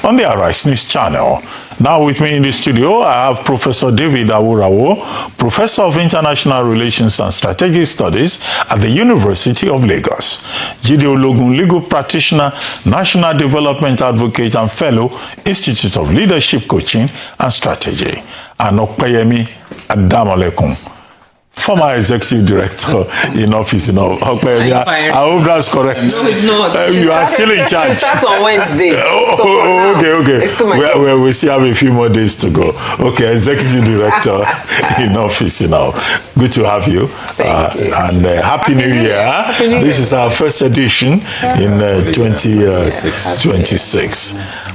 on the Arise News channel. Now with me in the studio, I have Professor David Awurawo, Professor of International Relations and Strategic Studies at the University of Lagos, Jide Ologun, legal practitioner, National Development Advocate and Fellow, Institute of Leadership Coaching and Strategy, and Okpeyemi Adamolekun, former executive director in office. I hope that's correct. No, it's not. You are still in charge. It starts on Wednesday. Okay. We still have a few more days to go. Okay, executive director in office now. Good to have you. Thank you. And Happy New Year. Happy New Year. This is our first edition in 2026.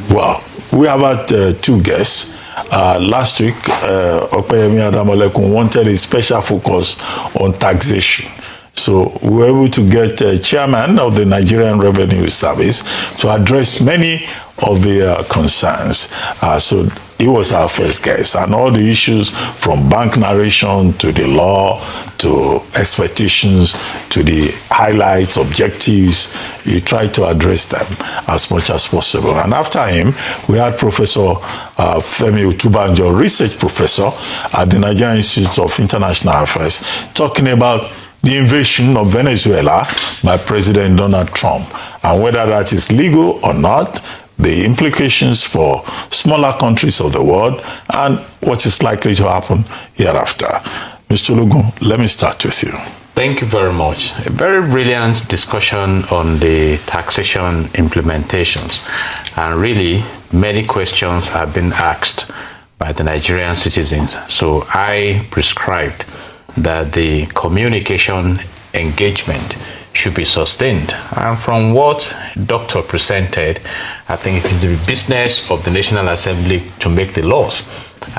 Well, we have had two guests. Last week, Okpeyemi Adamolekun wanted a special focus on taxation. So we were able to get chairman of the Nigerian Revenue Service to address many of the concerns. So he was our first guest, and all the issues from bank narration to the law to expectations to the highlights, objectives, he tried to address them as much as possible. And after him, we had Professor Femi Otubanjo, research professor at the Nigerian Institute of International Affairs, talking about the invasion of Venezuela by President Donald Trump, and whether that is legal or not, the implications for smaller countries of the world, and what is likely to happen hereafter. Mr. Ologun, let me start with you. Thank you very much. A very brilliant discussion on the taxation implementations. And really, many questions have been asked by the Nigerian citizens. So I prescribed that the communication engagement should be sustained. And from what Dr. presented, I think it is the business of the National Assembly to make the laws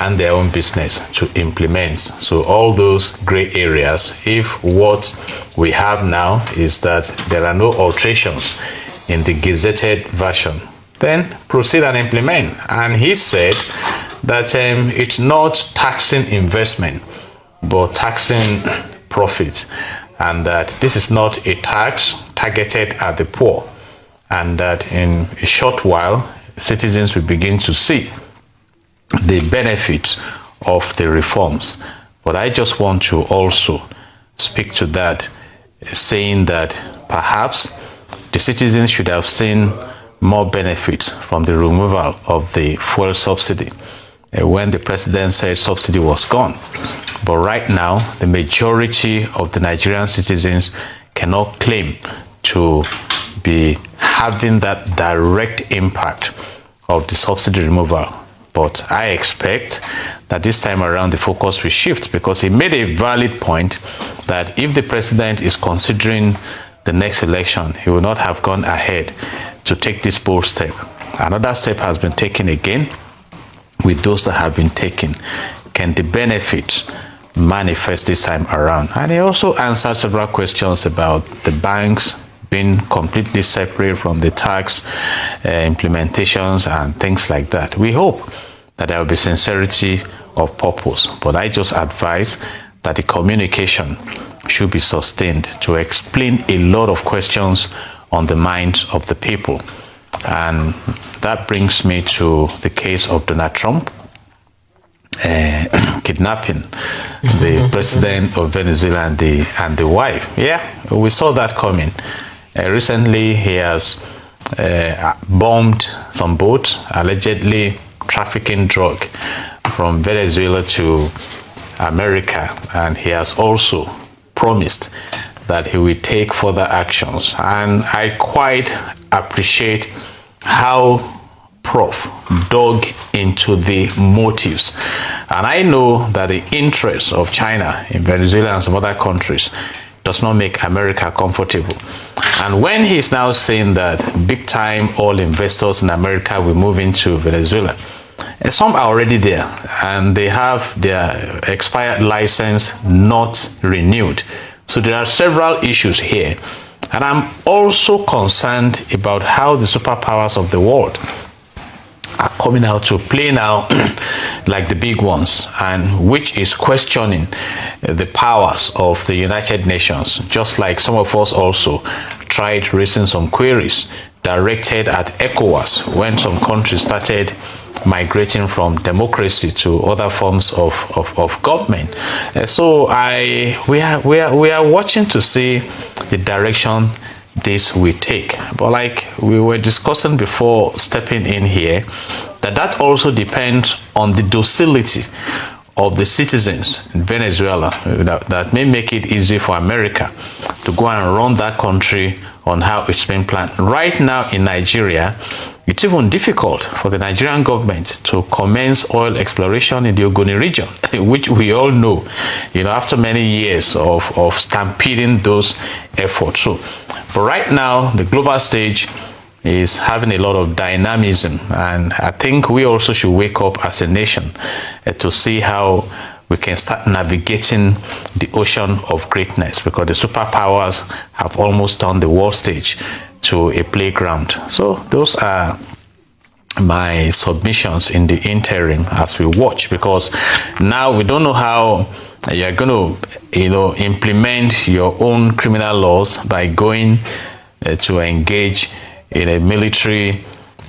and their own business to implement. So all those gray areas, if what we have now is that there are no alterations in the gazetted version, then proceed and implement. And he said that it's not taxing investment, but taxing profits, and that this is not a tax targeted at the poor, and that in a short while, citizens will begin to see the benefits of the reforms. But I just want to also speak to that, saying that perhaps the citizens should have seen more benefits from the removal of the fuel subsidy when the president said subsidy was gone. But right now, the majority of the Nigerian citizens cannot claim to be having that direct impact of the subsidy removal. But I expect that this time around the focus will shift, because he made a valid point that if the president is considering the next election, he will not have gone ahead to take this bold step. Another step has been taken again. With those that have been taken, can the benefits manifest this time around? And he also answered several questions about the banks being completely separate from the tax implementations and things like that. We hope that there will be sincerity of purpose, but I just advise that the communication should be sustained to explain a lot of questions on the minds of the people. And that brings me to the case of Donald Trump kidnapping the president of Venezuela and the wife. Yeah, we saw that coming. Recently, he has bombed some boats, allegedly trafficking drug from Venezuela to America, and he has also promised that he will take further actions. And I quite appreciate how Prof dug into the motives. And I know that the interests of China in Venezuela and some other countries does not make America comfortable. And when he's now saying that big time all investors in America will move into Venezuela, some are already there and they have their expired license not renewed. So there are several issues here. And I'm also concerned about how the superpowers of the world are coming out to play now like the big ones, and which is questioning the powers of the United Nations, just like some of us also tried raising some queries directed at ECOWAS when some countries started migrating from democracy to other forms of government. So we are watching to see the direction this will take. But like we were discussing before stepping in here, that also depends on the docility of the citizens in Venezuela that may make it easy for America to go and run that country on how it's been planned. Right now in Nigeria, it's even difficult for the Nigerian government to commence oil exploration in the Ogoni region, which we all know, after many years of stampeding those efforts. So, but right now, the global stage is having a lot of dynamism, and I think we also should wake up as a nation to see how we can start navigating the ocean of greatness, because the superpowers have almost turned the world stage to a playground. So those are my submissions in the interim as we watch, because now we don't know how you're going to implement your own criminal laws by going to engage in a military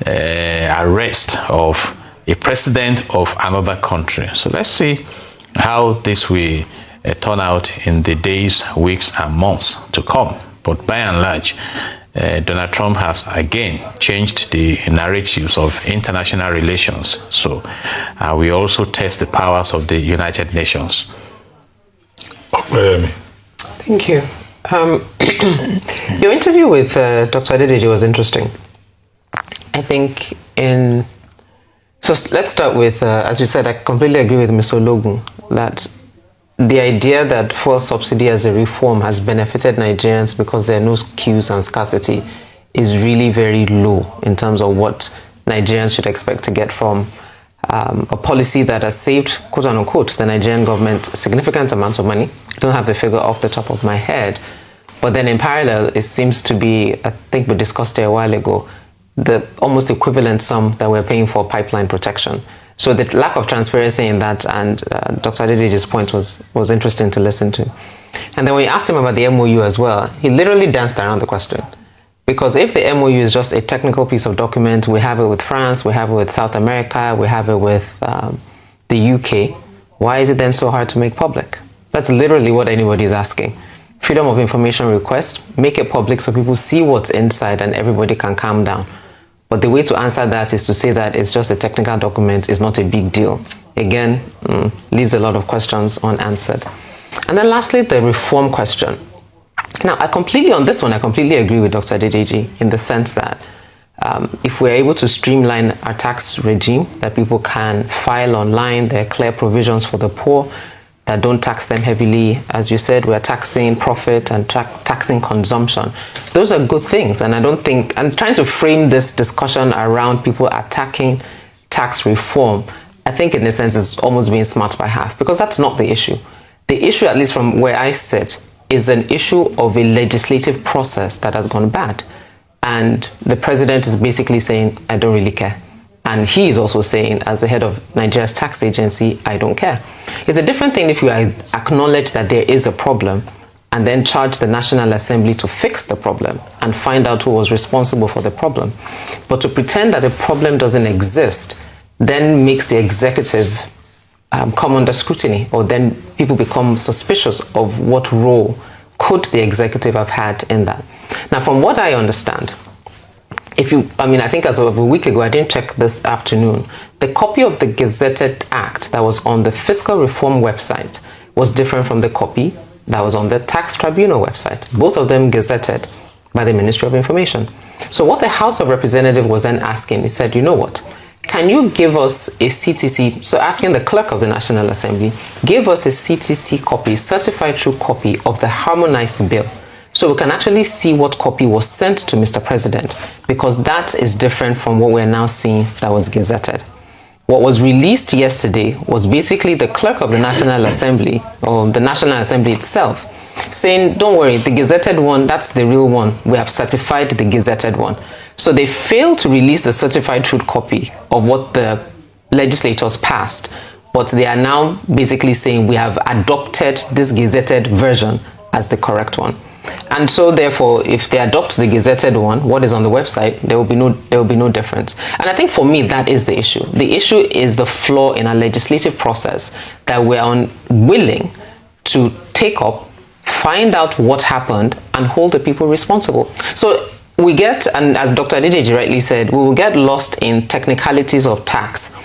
arrest of a president of another country. So let's see how this will turn out in the days, weeks, and months to come. But by and large, Donald Trump has again changed the narratives of international relations. So we also test the powers of the United Nations. Thank you. Your interview with Dr. Adedeji was interesting. I think so let's start with, as you said, I completely agree with Mr. Ologun that the idea that fuel subsidy as a reform has benefited Nigerians because there are no queues and scarcity is really very low in terms of what Nigerians should expect to get from a policy that has saved, quote unquote, the Nigerian government significant amounts of money. I don't have the figure off the top of my head, but then in parallel, it seems to be, I think we discussed it a while ago, the almost equivalent sum that we're paying for pipeline protection. So the lack of transparency in that, and Dr. Adedeji's point was interesting to listen to. And then when you asked him about the MOU as well, he literally danced around the question. Because if the MOU is just a technical piece of document, we have it with France, we have it with South America, we have it with the UK, why is it then so hard to make public? That's literally what anybody is asking. Freedom of information request, make it public so people see what's inside and everybody can calm down. But the way to answer that is to say that it's just a technical document, is not a big deal. Again, leaves a lot of questions unanswered. And then lastly, the reform question. Now, I completely agree with Dr. Adedeji in the sense that if we're able to streamline our tax regime, that people can file online, there are clear provisions for the poor that don't tax them heavily. As you said, we're taxing profit and taxing consumption. Those are good things. And I don't think, I'm trying to frame this discussion around people attacking tax reform. I think in a sense is almost being smart by half, because that's not the issue. The issue, at least from where I sit, is an issue of a legislative process that has gone bad. And the president is basically saying, I don't really care. And he is also saying, as the head of Nigeria's tax agency, I don't care. It's a different thing if you acknowledge that there is a problem and then charge the National Assembly to fix the problem and find out who was responsible for the problem. But to pretend that a problem doesn't exist then makes the executive come under scrutiny, or then people become suspicious of what role could the executive have had in that. Now, from what I understand, I think as of a week ago, I didn't check this afternoon, the copy of the Gazetted Act that was on the Fiscal Reform website was different from the copy that was on the Tax Tribunal website. Both of them gazetted by the Ministry of Information. So what the House of Representatives was then asking, he said, you know what? Can you give us a CTC, so asking the clerk of the National Assembly, give us a CTC copy, certified true copy of the harmonized bill, so we can actually see what copy was sent to Mr. President, because that is different from what we're now seeing that was gazetted. What was released yesterday was basically the clerk of the National Assembly, or the National Assembly itself, saying, don't worry, the gazetted one, that's the real one. We have certified the gazetted one. So they failed to release the certified true copy of what the legislators passed, but they are now basically saying we have adopted this gazetted version as the correct one. And so therefore, if they adopt the gazetted one, what is on the website, there will be no difference. And I think for me, that is the issue. The issue is the flaw in our legislative process, that we're unwilling to take up, find out what happened, and hold the people responsible. So we get, and as Dr. Adedeji rightly said, we will get lost in technicalities of tax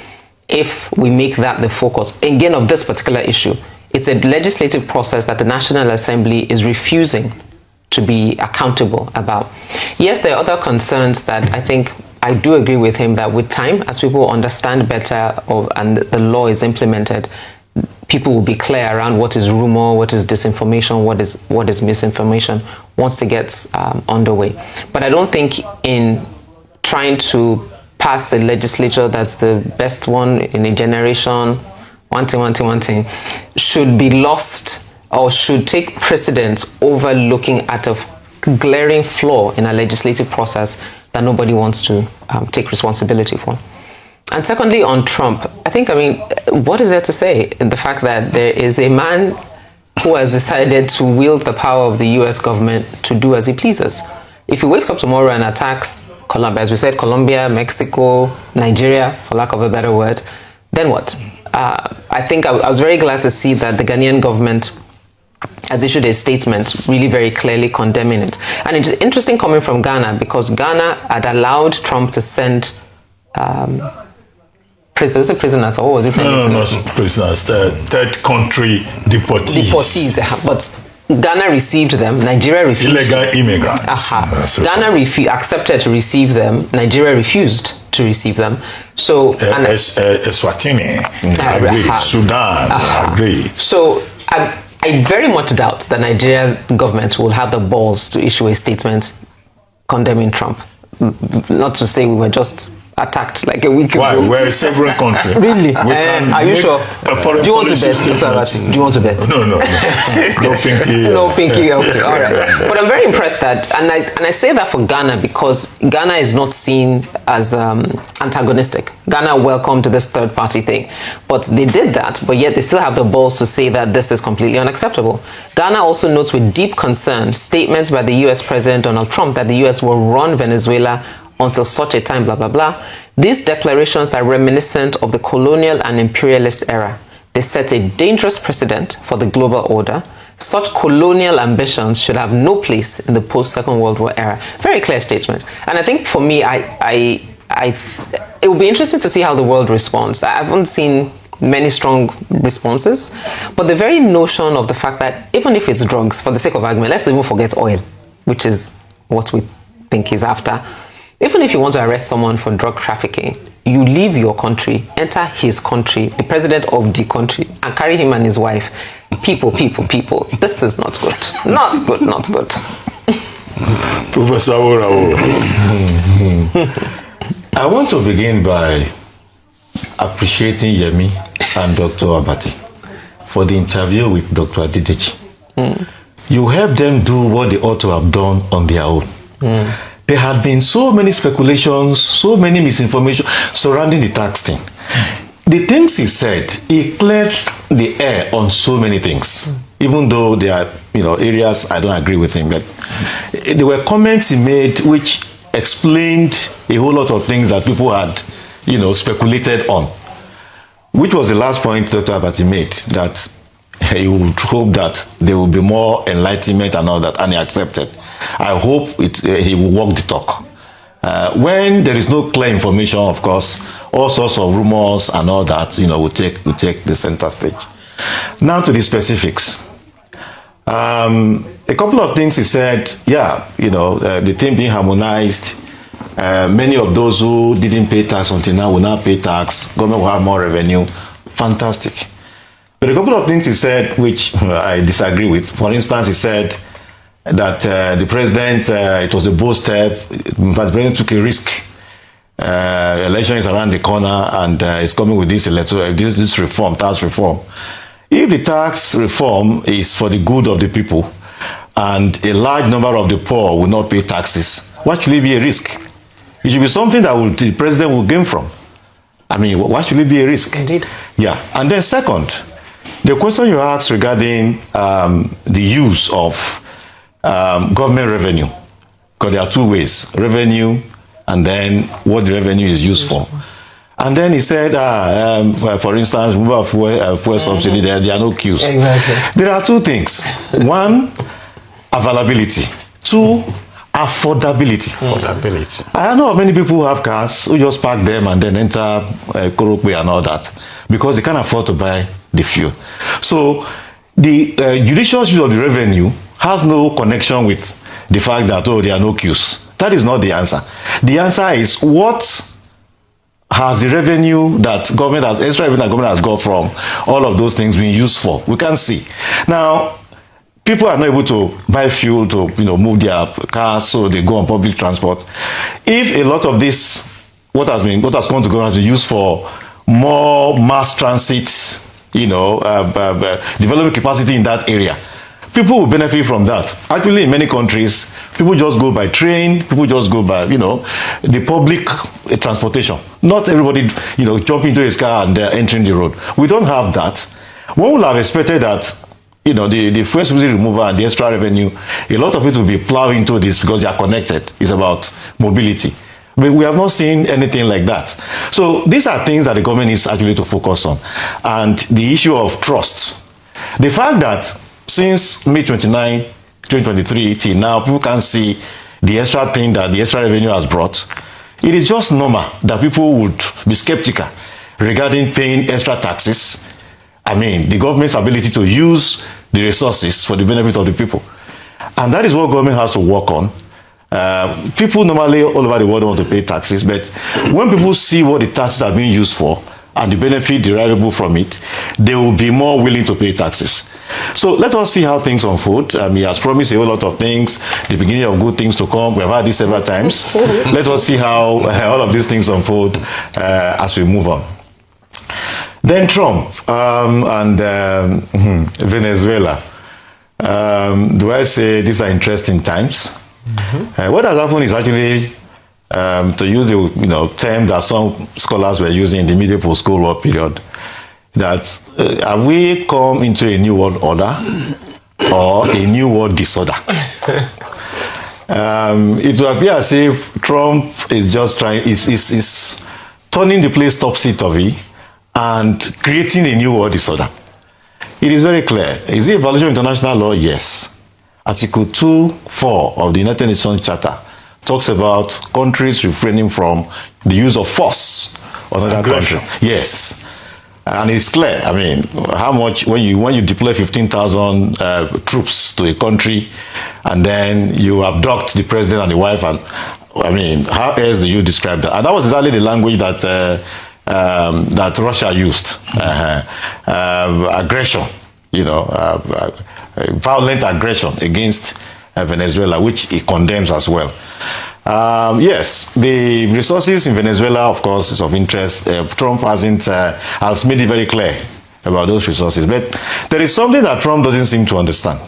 if we make that the focus, again, of this particular issue. It's a legislative process that the National Assembly is refusing to be accountable about. Yes, there are other concerns that I think I do agree with him that with time, as people understand better and the law is implemented, people will be clear around what is rumor, what is disinformation, what is misinformation once it gets underway. But I don't think in trying to pass a legislature that's the best one in a generation, one thing, should be lost or should take precedence over looking at a glaring flaw in a legislative process that nobody wants to take responsibility for. And secondly, on Trump, I mean, what is there to say in the fact that there is a man who has decided to wield the power of the US government to do as he pleases? If he wakes up tomorrow and attacks Colombia, as we said, Colombia, Mexico, Nigeria, for lack of a better word, then what? I think I was very glad to see that the Ghanaian government has issued a statement really very clearly condemning it. And it's interesting coming from Ghana, because Ghana had allowed Trump to send prisoners, or what was it? No, prisoners, third country deportees. But Ghana received them, Nigeria refused. Illegal immigrants. Ghana accepted to receive them, Nigeria refused to receive them. So Eswatini, agree. Sudan, agree. So I very much doubt the Nigerian government will have the balls to issue a statement condemning Trump. Not to say we were just attacked like a week ago. Why? We're a sovereign country. Really? Are you sure? Do you want to bet? Do you want to bet? No. No pinky. No pinky. Okay, all right. But I'm very impressed that, and I say that for Ghana because Ghana is not seen as antagonistic. Ghana welcomed this third party thing, but they did that, but yet they still have the balls to say that this is completely unacceptable. Ghana also notes with deep concern statements by the US President Donald Trump that the US will run Venezuela until such a time, blah, blah, blah. These declarations are reminiscent of the colonial and imperialist era. They set a dangerous precedent for the global order. Such colonial ambitions should have no place in the post-Second World War era. Very clear statement. And I think for me, it will be interesting to see how the world responds. I haven't seen many strong responses, but the very notion of the fact that even if it's drugs, for the sake of argument, let's even forget oil, which is what we think is after. Even if you want to arrest someone for drug trafficking, you leave your country, enter his country, the president of the country, and carry him and his wife. People. This is not good. Not good. Professor Orawo. I want to begin by appreciating Yemi and Dr. Abati for the interview with Dr. Adedeji. You helped them do what they ought to have done on their own. There had been so many speculations, so many misinformation surrounding the tax thing. The things he said, he cleared the air on so many things. Even though there are, areas I don't agree with him, but there were comments he made which explained a whole lot of things that people had, speculated on. Which was the last point Dr. Abati made, that he would hope that there will be more enlightenment and all that, and he accepted. I hope he will walk the talk. When there is no clear information, of course, all sorts of rumors and all that, will take the center stage. Now to the specifics. A couple of things he said, the thing being harmonized, many of those who didn't pay tax until now will now pay tax, government will have more revenue, fantastic. But a couple of things he said which I disagree with. For instance, he said that the president, it was a bold step. In fact, the president took a risk. Election is around the corner, and is coming with this reform, tax reform. If the tax reform is for the good of the people, and a large number of the poor will not pay taxes, what should it be a risk? It should be something that the president will gain from. I mean, why should it be a risk? Indeed. Yeah. And then second, the question you asked regarding the use of government revenue, because there are two ways, revenue and then what the revenue is used for. And then he said, for instance, removal of fuel subsidy, there are no queues. Exactly. There are two things. One, availability. Two, affordability. I know many people who have cars who just park them and then enter Korokwe and all that because they can't afford to buy the fuel. So the judicious use of the revenue has no connection with the fact that, oh, there are no queues. That is not the answer. The answer is what has the revenue that government has, extra revenue that government has got from all of those things being used for? We can see. Now, people are not able to buy fuel to move their cars, so they go on public transport. If a lot of this, what has gone to government, is used for more mass transit, development capacity in that area, people will benefit from that. Actually, in many countries, people just go by train, people just go by, the public transportation. Not everybody, jump into his car and they're entering the road. We don't have that. One would have expected that, the fuel subsidy removal and the extra revenue, a lot of it will be plowed into this because they are connected. It's about mobility. But we have not seen anything like that. So these are things that the government needs actually to focus on. And the issue of trust. The fact that since May 29, 2023 till now, people can see the extra thing that the extra revenue has brought. It is just normal that people would be skeptical regarding paying extra taxes. I mean, the government's ability to use the resources for the benefit of the people. And that is what government has to work on. People normally all over the world want to pay taxes, but when people see what the taxes are being used for and the benefit derivable from it, they will be more willing to pay taxes. So let us see how things unfold. He has promised a whole lot of things, the beginning of good things to come. We have had this several times. Let us see how all of these things unfold as we move on. Then Trump and Venezuela. Do I say these are interesting times? What has happened is actually, to use the term that some scholars were using in the middle post-Cold War period, that have we come into a new world order or a new world disorder? It will appear as if Trump is just is turning the place topsy-turvy and creating a new world disorder. It is very clear. Is it a violation of international law? Yes. Article 2.4 of the United Nations Charter talks about countries refraining from the use of force on another country. Yes. And it's clear. I mean, how much when you deploy 15,000 troops to a country and then you abduct the president and the wife, and I mean, how else do you describe that? And that was exactly the language that that Russia used. Aggression, violent aggression against Venezuela, which it condemns as well. Yes, the resources in Venezuela, of course, is of interest. Trump has made it very clear about those resources. But there is something that Trump doesn't seem to understand.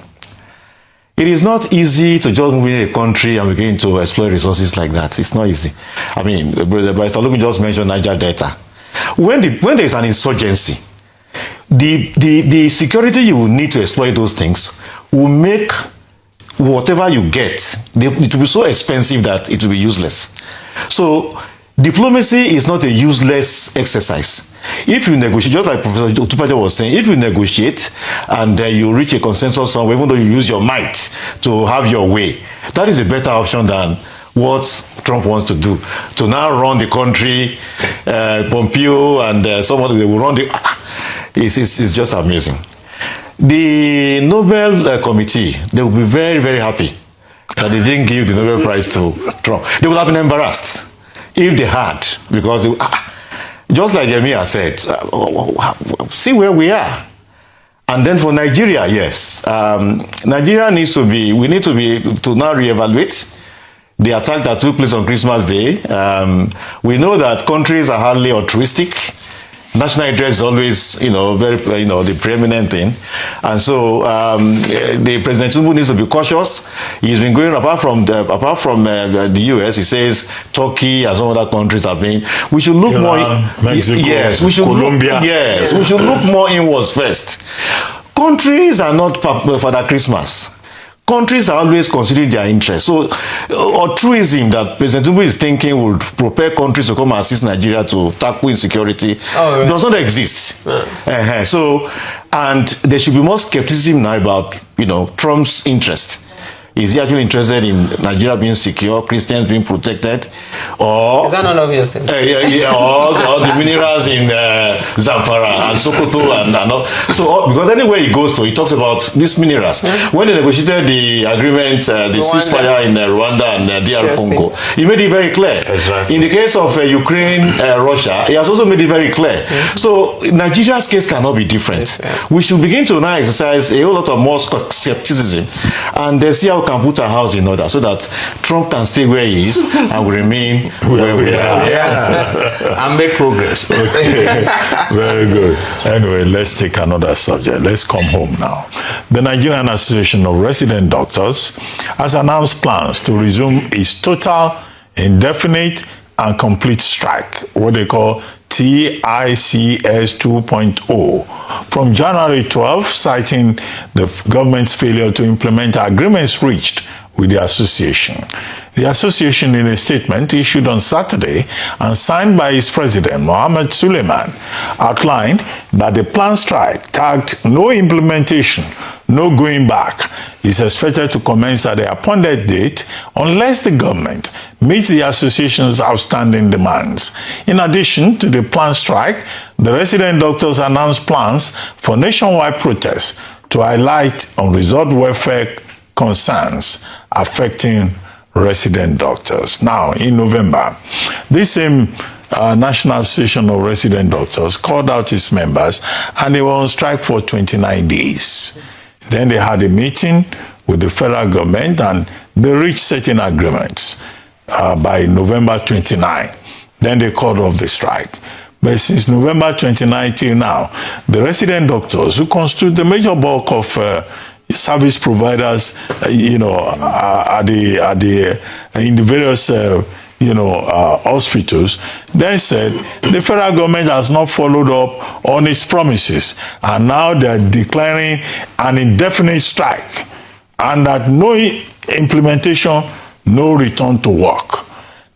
It is not easy to just move in a country and begin to exploit resources like that. It's not easy. I mean, Barrister Lumi just mentioned Niger Delta. When there is an insurgency, the security you will need to exploit those things will make whatever you get, it will be so expensive that it will be useless. So diplomacy is not a useless exercise. If you negotiate, just like Professor Otupajo was saying, if you negotiate and you reach a consensus somewhere, even though you use your might to have your way, that is a better option than what Trump wants to do. To now run the country, Pompeo and someone they will run the... It's just amazing. The Nobel Committee, they will be very, very happy that they didn't give the Nobel Prize to Trump. They would have been embarrassed if they had, because they, just like Emir said, see where we are. And then for Nigeria, yes, Nigeria needs to be, we need to now reevaluate the attack that took place on Christmas Day. We know that countries are hardly altruistic. National interest is always, very, the preeminent thing. And so the President Tinubu needs to be cautious. He's been going, apart from the US, he says Turkey and some other countries are being, we should look more, Mexico, yes, we should Colombia. We should look more inwards first. Countries are not Father Christmas. countries are always considering their interests. So altruism that President Tinubu is thinking would propel countries to come and assist Nigeria to tackle insecurity does not exist. So, and there should be more skepticism now about, Trump's interest. Is he actually interested in Nigeria being secure, Christians being protected, or is that not obvious? or the minerals in Zamfara and Sokoto and all. So because anywhere he goes to, he talks about these minerals. When they negotiated the agreement, the ceasefire in Rwanda and DR Congo, he made it very clear. Exactly. In the case of Ukraine, Russia, he has also made it very clear. So Nigeria's case cannot be different. We should begin to now exercise a whole lot of more skepticism and see how we can put our house in order so that Trump can stay where he is and we remain where we are. And make progress. Okay. Very good. Anyway, let's take another subject. Let's come home now. The Nigerian Association of Resident Doctors has announced plans to resume its total, indefinite, and complete strike, what they call TICS 2.0, from January 12, citing the government's failure to implement agreements reached with the association. The association, in a statement issued on Saturday and signed by its president, Mohammed Suleiman, outlined that the planned strike, tagged "No Implementation, No Going Back," is expected to commence at the appointed date unless the government meets the association's outstanding demands. In addition to the planned strike, the resident doctors announced plans for nationwide protests to highlight unresolved welfare concerns affecting resident doctors. Now, in November, this same National Association of Resident Doctors called out its members and they were on strike for 29 days. Then they had a meeting with the federal government and they reached certain agreements by November 29. Then they called off the strike. But since November 29 till now, the resident doctors, who constitute the major bulk of service providers, in the various, hospitals, then said the federal government has not followed up on its promises, and now they're declaring an indefinite strike, and that no implementation, no return to work.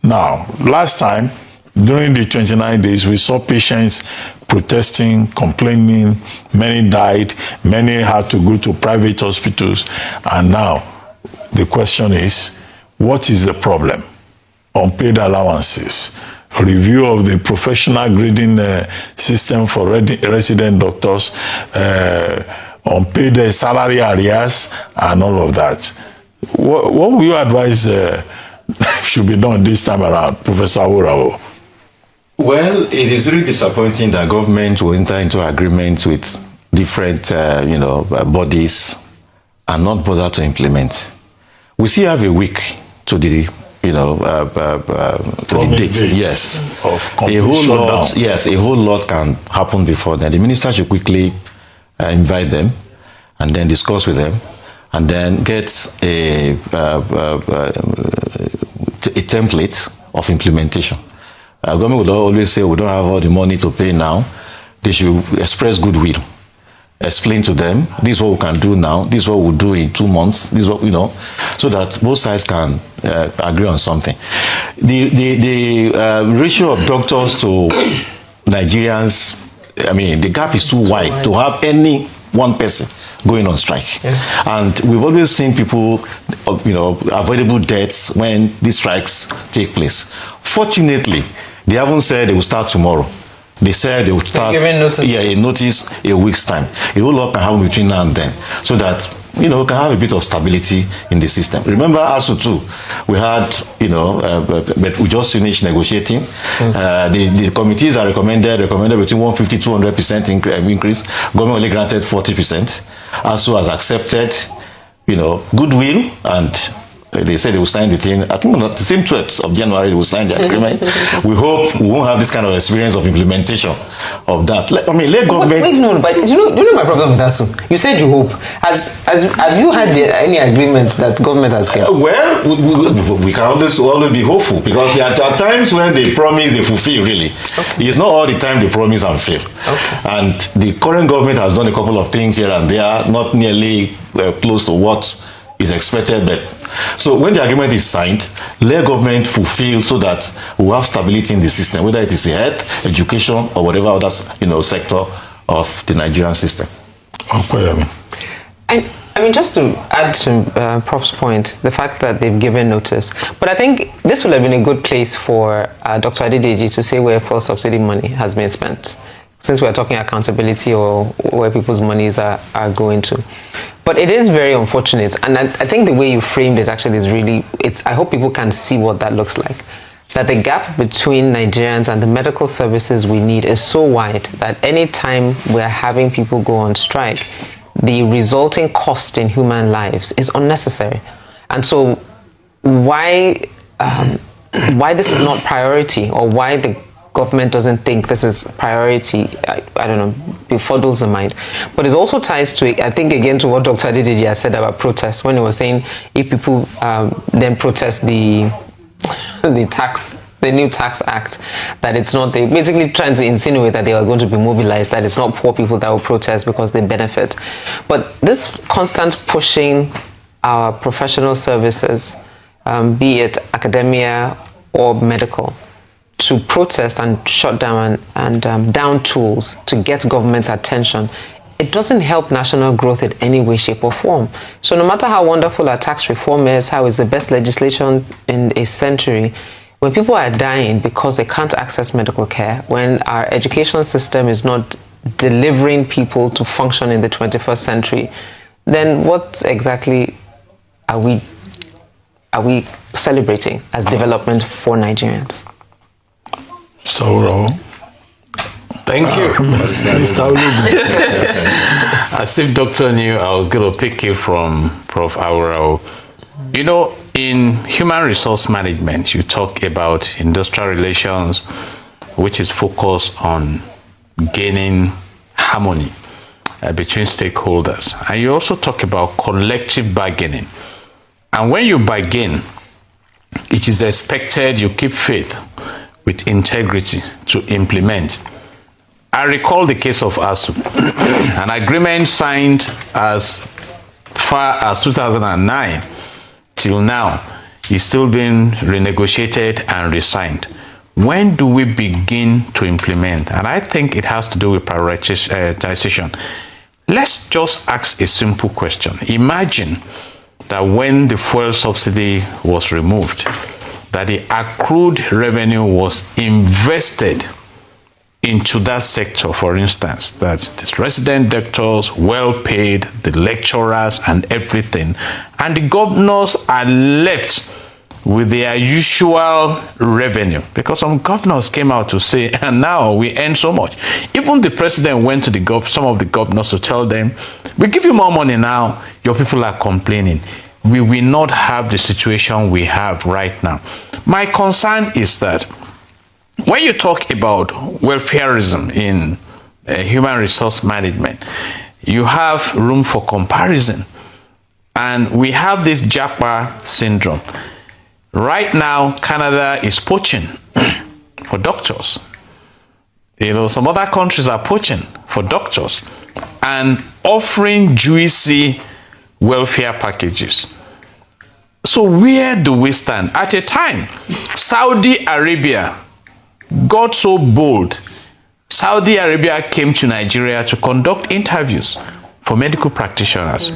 Now, last time, during the 29 days, we saw patients protesting, complaining, many died, many had to go to private hospitals, and now the question is, what is the problem? Unpaid allowances, review of the professional grading system for resident doctors, unpaid salary arrears, and all of that. What would you advise should be done this time around, Professor Awurawo? Well, it is really disappointing that government will enter into agreements with different, bodies and not bother to implement. We still have a week to the, to the date. Yes, of a whole lot. Yes, a whole lot can happen before then. The minister should quickly invite them and then discuss with them, and then get a template of implementation. Government would always say we don't have all the money to pay now. They should express goodwill. Explain to them, this is what we can do now, this is what we'll do in 2 months, this is what, so that both sides can agree on something. The ratio of doctors to Nigerians, the gap is too wide to have any one person going on strike. Yeah. And we've always seen people, avoidable deaths when these strikes take place. Fortunately, they haven't said they will start tomorrow. They said they will start a notice a week's time. A whole lot can happen between now and then, so that we can have a bit of stability in the system. Remember, ASU too, we had but we just finished negotiating. The committees are recommended between 150-200% increase. Government only granted 40%. ASU has accepted, goodwill, and they said they will sign the thing. I think on the same 12th of January they will sign the agreement. We hope we won't have this kind of experience of implementation of that. Let government. Wait, no, but you know my problem with ASU. You said you hope. Have you had any agreements that government has kept? We can always be hopeful, because there are times when they promise, they fulfill. Really, it's not all the time they promise and fail. And the current government has done a couple of things here and there, not nearly close to what is expected. But so when the agreement is signed, let government fulfill so that we have stability in the system, whether it is health, education, or whatever other sector of the Nigerian system. I mean, just to add to Prof's point, the fact that they've given notice, but I think this would have been a good place for Dr. Adedeji to say where fuel subsidy money has been spent, since we're talking accountability or where people's monies are going to. But it is very unfortunate, and I think the way you framed it actually is really, I hope people can see what that looks like. That the gap between Nigerians and the medical services we need is so wide that any time we're having people go on strike, the resulting cost in human lives is unnecessary. And so why this is not priority, or why the government doesn't think this is priority, I don't know, befuddles the mind. But it also ties to, I think, again, to what Dr. Adedeji has said about protests, when he was saying if people then protest the new tax act, that it's not, they basically trying to insinuate that they are going to be mobilized, that it's not poor people that will protest because they benefit. But this constant pushing our professional services, be it academia or medical, to protest and shut down and down tools to get government's attention, it doesn't help national growth in any way, shape or form. So no matter how wonderful our tax reform is, how it's the best legislation in a century, when people are dying because they can't access medical care, when our education system is not delivering people to function in the 21st century, then what exactly are we celebrating as development for Nigerians? So, thank you. Mr. As if Doctor knew I was going to pick you from Prof. Aurao. You know, in human resource management, you talk about industrial relations, which is focused on gaining harmony between stakeholders. And you also talk about collective bargaining. And when you bargain, it is expected you keep faith with integrity to implement. I recall the case of ASU, an agreement signed as far as 2009 till now is still being renegotiated and re-signed. When do we begin to implement? And I think it has to do with prioritization. Let's just ask a simple question. Imagine that when the fuel subsidy was removed, that the accrued revenue was invested into that sector, for instance, that the resident doctors, well paid, the lecturers and everything, and the governors are left with their usual revenue, because some governors came out to say, and now we earn so much. Even the president went to some of the governors to tell them, we give you more money now, your people are complaining. We will not have the situation we have right now. My concern is that when you talk about welfareism in human resource management, you have room for comparison. And we have this JAPA syndrome. Right now, Canada is poaching for doctors. You know, some other countries are poaching for doctors and offering juicy welfare packages. So where do we stand? At a time, Saudi Arabia got so bold. Saudi Arabia came to Nigeria to conduct interviews for medical practitioners.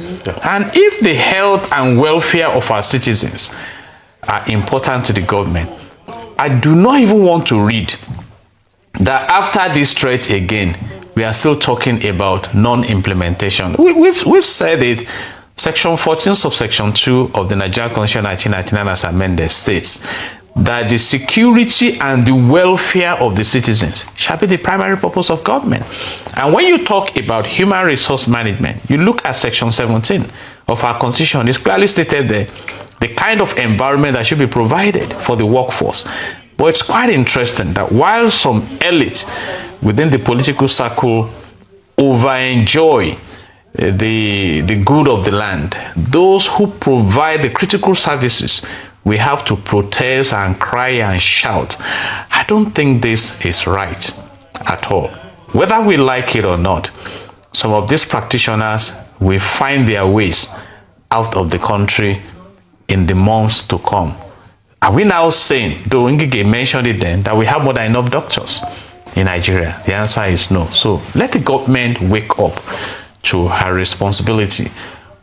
And if the health and welfare of our citizens are important to the government, I do not even want to read that after this threat again, we are still talking about non-implementation. We've said it. Section 14, subsection 2 of the Nigerian Constitution 1999 as amended states that the security and the welfare of the citizens shall be the primary purpose of government. And when you talk about human resource management, you look at section 17 of our Constitution. It's clearly stated there the kind of environment that should be provided for the workforce. But it's quite interesting that while some elites within the political circle over-enjoy the good of the land, those who provide the critical services, we have to protest and cry and shout. I don't think this is right at all. Whether we like it or not, some of these practitioners will find their ways out of the country in the months to come. Are we now saying, though Ngige mentioned it then, that we have more than enough doctors in Nigeria? The answer is no. So let the government wake up to her responsibility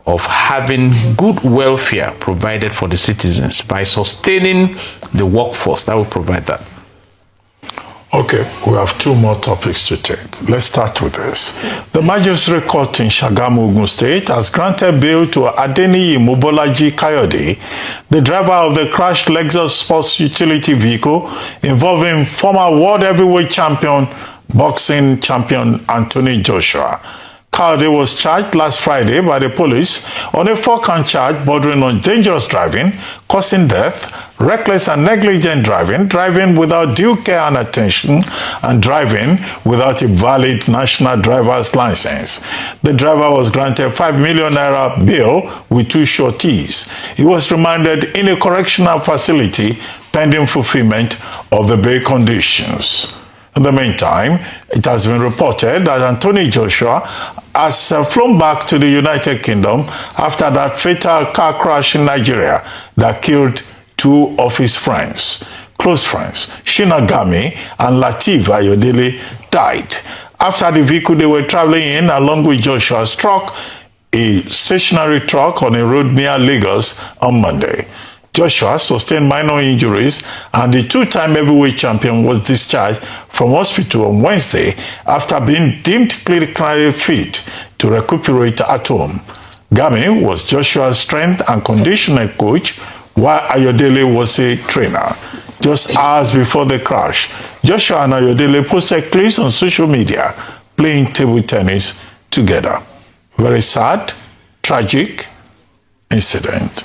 of having good welfare provided for the citizens by sustaining the workforce that will provide that. Okay, we have two more topics to take. Let's start with this. The Magistrate Court in Shagamu, Ogun State, has granted bail to Adeniyi Mobolaji Kayode, the driver of the crashed Lexus sports utility vehicle involving former world heavyweight champion, boxing champion Anthony Joshua. Kayode was charged last Friday by the police on a 4-count charge bordering on dangerous driving, causing death, reckless and negligent driving, driving without due care and attention, and driving without a valid national driver's license. The driver was granted 5 million naira bail with 2 sureties. He was remanded in a correctional facility pending fulfillment of the bail conditions. In the meantime, it has been reported that Anthony Joshua has flown back to the United Kingdom after that fatal car crash in Nigeria that killed 2 of his friends, close friends, Shinagami and Lateef Ayodele, died after the vehicle they were traveling in, along with Joshua, struck a stationary truck on a road near Lagos on Monday. Joshua sustained minor injuries, and the 2-time heavyweight champion was discharged from hospital on Wednesday after being deemed clinically fit to recuperate at home. Gami was Joshua's strength and conditioning coach, while Ayodele was a trainer. Just hours before the crash, Joshua and Ayodele posted clips on social media playing table tennis together. Very sad, tragic incident.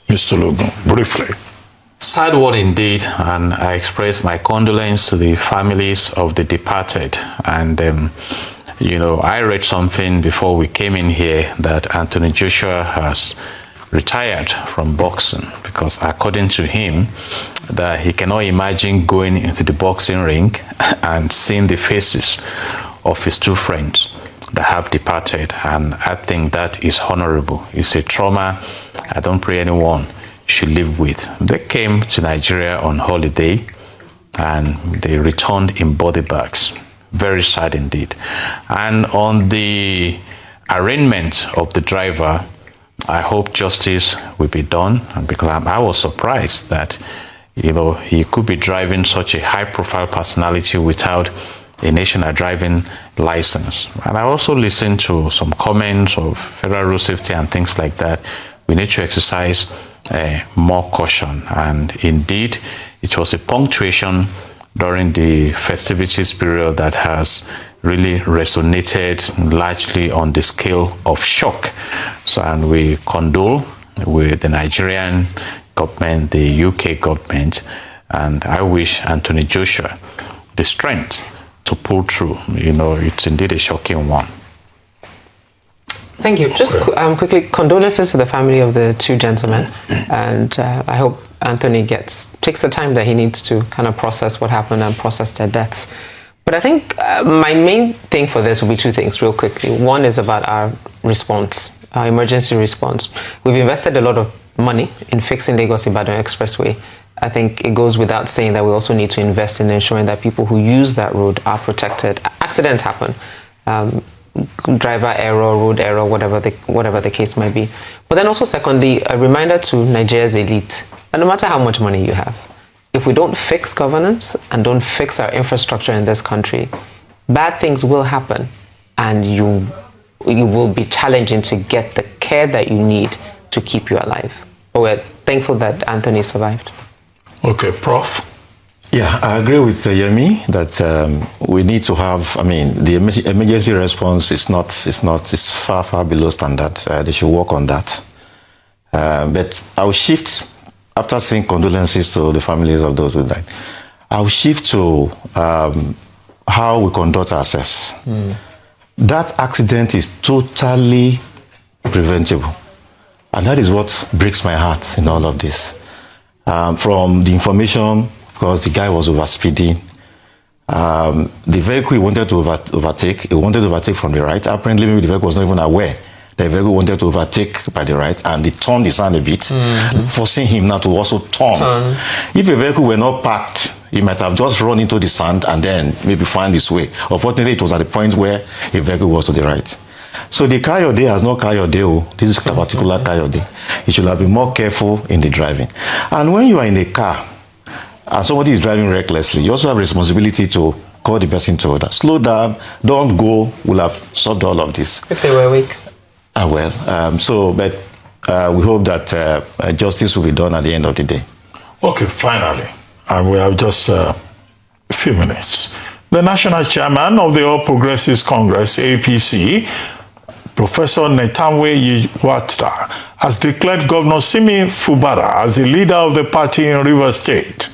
Mr. Logan, briefly. Sad one indeed, and I express my condolence to the families of the departed. And, I read something before we came in here that Anthony Joshua has retired from boxing because, according to him, that he cannot imagine going into the boxing ring and seeing the faces of his 2 friends that have departed. And I think that is honorable. It's a trauma I don't pray anyone should live with. They came to Nigeria on holiday and they returned in body bags. Very sad indeed. And on the arraignment of the driver, I hope justice will be done, because I was surprised that he could be driving such a high-profile personality without a national driving license. And I also listened to some comments of federal road safety and things like that. We need to exercise more caution. And indeed, it was a punctuation during the festivities period that has really resonated largely on the scale of shock. So, and we condole with the Nigerian government, the UK government, and I wish Anthony Joshua the strength to pull through. It's indeed a shocking one. Thank you. Just quickly, condolences to the family of the 2 gentlemen, and I hope Anthony takes the time that he needs to kind of process what happened and process their deaths. But I think my main thing for this will be 2 things real quickly. One is about our response, our emergency response. We've invested a lot of money in fixing Lagos-Ibadan Expressway. I think it goes without saying that we also need to invest in ensuring that people who use that road are protected. Accidents happen. Driver error, road error, whatever the case might be. But then also secondly, a reminder to Nigeria's elite that no matter how much money you have, if we don't fix governance and don't fix our infrastructure in this country, bad things will happen, and you will be challenging to get the care that you need to keep you alive. But we're thankful that Anthony survived. Okay, Prof. Yeah, I agree with Yemi that we need to have. The emergency response is far below standard. They should work on that. But I'll shift after saying condolences to the families of those who died. I'll shift to how we conduct ourselves. That accident is totally preventable, and that is what breaks my heart in all of this. From the information. Of course, the guy was overspeeding. The vehicle he wanted to overtake, he wanted to overtake from the right. Apparently, maybe the vehicle was not even aware The vehicle wanted to overtake by the right, and they turned his hand a bit, forcing him now to also turn. If a vehicle were not parked, he might have just run into the sand and then maybe find his way. Unfortunately, it was at the point where a vehicle was to the right. So the Kayode has not Kayode. This is a particular Kayode. You should have been more careful in the driving. And when you are in a car and somebody is driving recklessly, you also have a responsibility to call the person to order. Slow down, don't go. We'll have solved all of this. If they were weak. We hope that justice will be done at the end of the day. Okay, finally, and we have just a few minutes. The national chairman of the All Progressives Congress, APC, Professor Netanwe Yiwatra, has declared Governor Simi Fubara as the leader of the party in Rivers State.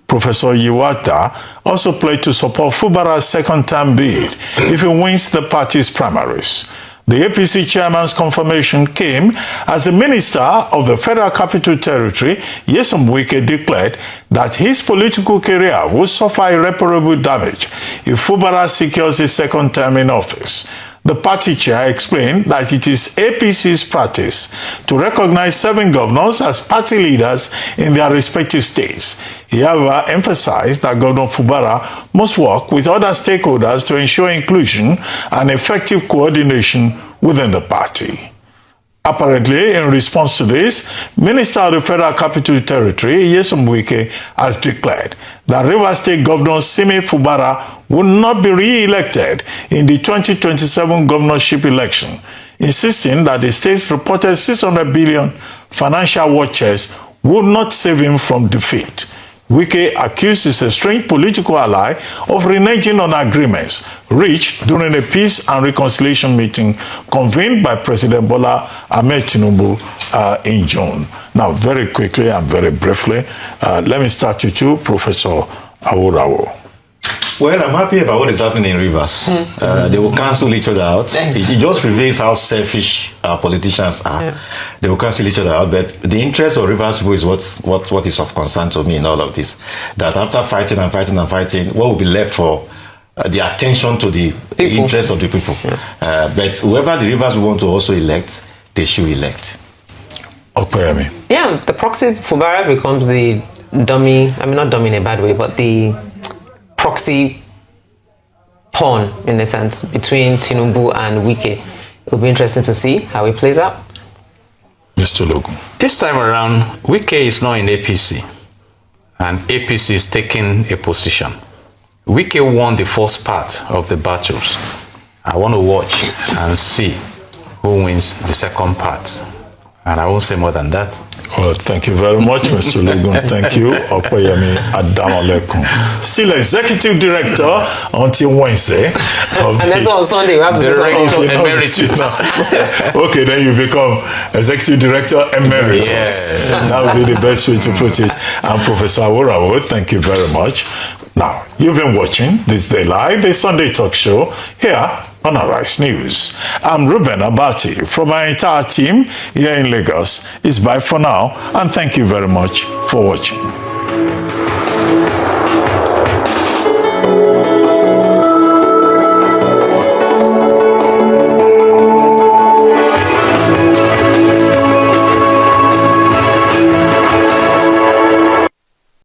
Professor Yiwatra also pledged to support Fubara's second-term bid if he wins the party's primaries. The APC chairman's confirmation came as the Minister of the Federal Capital Territory, Nyesom Wike, declared that his political career will suffer irreparable damage if Fubara secures his second term in office. The party chair explained that it is APC's practice to recognize 7 governors as party leaders in their respective states. He, however, emphasized that Governor Fubara must work with other stakeholders to ensure inclusion and effective coordination within the party. Apparently, in response to this, Minister of the Federal Capital Territory, Nyesom Wike, has declared that Rivers State Governor Simi Fubara will not be re-elected in the 2027 governorship election, insisting that the state's reported 600 billion financial war chest would not save him from defeat. Wike accused his estranged political ally of reneging on agreements reached during a peace and reconciliation meeting convened by President Bola Ahmed Tinubu in June. Now, very quickly and very briefly, let me start with you, Professor Awurawo. Well, I'm happy about what is happening in Rivers. They will cancel each other out. It just reveals how selfish our politicians are. Yeah. They will cancel each other out. But the interest of Rivers people is what is of concern to me in all of this. That after fighting and fighting and fighting, what will be left for the attention to the interest of the people? Yeah. But whoever the Rivers want to also elect, they should elect. Opeyemi. Yeah, the proxy Fubara becomes the dummy, I mean not dummy in a bad way, but the proxy pawn, in a sense, between Tinubu and Wike. It will be interesting to see how it plays out. Mr. Logun. This time around, Wike is not in APC, and APC is taking a position. Wike won the first part of the battles. I want to watch and see who wins the second part. And I won't say more than that. Well, thank you very much, Mr. Logun. Thank you, Opeyemi Adamolekun. Still Executive Director until Wednesday. And that's on Sunday. We have to Director Emeritus. Okay, then you become Executive Director Emeritus. Yes. That would be the best way to put it. And Professor Awurawo, thank you very much. Now, you've been watching This Day Live, a Sunday talk show here on Arise News. I'm Ruben Abati from our entire team here in Lagos. It's bye for now, and thank you very much for watching.